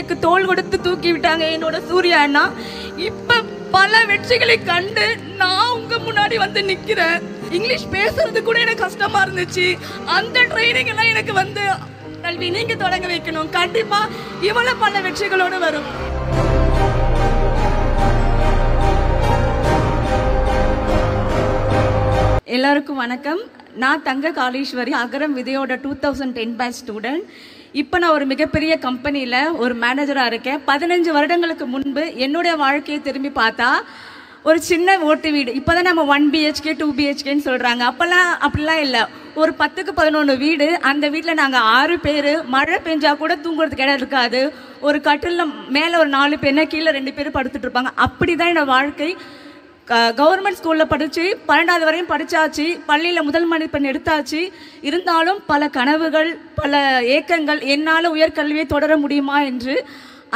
எனக்கு தோள் கொடுத்து தூக்கி விட்டாங்க என்னோட சூர்யா அண்ணா. இப்ப பல வெற்றிகளை கண்டு நான் உங்க முன்னாடி வந்து நிக்கிறேன். இங்கிலீஷ் பேசுறது கூட எனக்கு கஷ்டமா இருந்துச்சு. அந்த ட்ரைனிங் எல்லாம் எனக்கு வந்து கல்வி நீங்க தொடங்க வைக்கணும். கண்டிப்பா இவ்வளவு பல வெற்றிகளோடு வரும். எல்லாருக்கும் வணக்கம். நான் தங்க காளீஸ்வரி, அகரம் விதையோட 2010 பேட்ச் ஸ்டூடெண்ட். இப்போ நான் ஒரு மிகப்பெரிய கம்பெனியில் ஒரு மேனேஜராக இருக்கேன். 15 வருடங்களுக்கு முன்பு என்னுடைய வாழ்க்கையை திரும்பி பார்த்தா ஒரு சின்ன ஓட்டு வீடு. இப்போ தான் நம்ம 1 BHK 2 BHKன்னு சொல்கிறாங்க. அப்போல்லாம் அப்படிலாம் இல்லை. ஒரு 10க்கு 11 வீடு. அந்த வீட்டில் நாங்கள் 6 பேர். மழை பெஞ்சா கூட தூங்குறதுக்கு இடம் இருக்காது. ஒரு கட்டிலில் மேலே ஒரு 4 பேர், கீழே 2 பேர் படுத்துட்டு இருப்பாங்க. அப்படி தான் என்னோடய வாழ்க்கை. கவர்மெண்ட் ஸ்கூலில் படித்து 12வது வரையும் படித்தாச்சு. பள்ளியில் முதல் மதிப்பெண் எடுத்தாச்சு. இருந்தாலும் பல கனவுகள், பல ஏக்கங்கள், என்னால் உயர்கல்வியை தொடர முடியுமா என்று.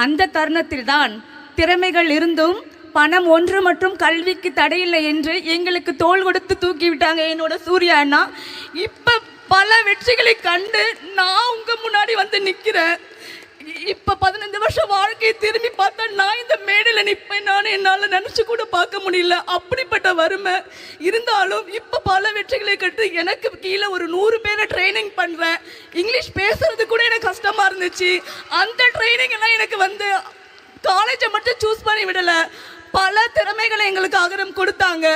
அந்த தருணத்தில் தான் திறமைகள் இருந்தும் பணம் ஒன்று மற்றும் கல்விக்கு தடையில்லை என்று எங்களுக்கு தோள் கொடுத்து தூக்கி விட்டாங்க என்னோட சூர்யா அண்ணா. இப்போ பல வெற்றிகளை கண்டு நான் உங்கள் முன்னாடி வந்து நிற்கிறேன். இப்போ 15 வருஷம் வாழ்க்கையை திரும்பி பார்த்தா நான் இந்த மேடையில் நிற்பேன். நான் என்னால் நினச்சி கூட பார்க்க முடியல. அப்படிப்பட்ட வறுமை இருந்தாலும் இப்போ பல வெற்றிகளை கட்டு எனக்கு கீழே ஒரு 100 பேரை ட்ரைனிங் பண்ணுறேன். இங்கிலீஷ் பேசுறது கூட எனக்கு கஷ்டமாக இருந்துச்சு. அந்த ட்ரைனிங் எல்லாம் எனக்கு வந்து காலேஜை மட்டும் சூஸ் பண்ணி விடலை. பல திறமைகளை எங்களுக்கு அகரம் கொடுத்தாங்க.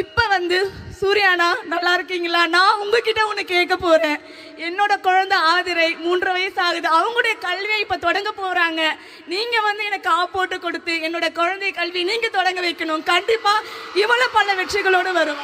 இப்போ வந்து சூர்யாண்ணா நல்லா இருக்கீங்களா? நான் உங்ககிட்ட ஒன்று கேட்க போகிறேன். என்னோட குழந்தை ஆதிரை 3 வயசு ஆகுது. அவங்களுடைய கல்வியை இப்போ தொடங்க போகிறாங்க. நீங்கள் வந்து எனக்கு போட்டு கொடுத்து என்னோட குழந்தை கல்வி நீங்கள் தொடங்க வைக்கணும். கண்டிப்பாக இவ்வளோ பல வெற்றிகளோடு வரும்.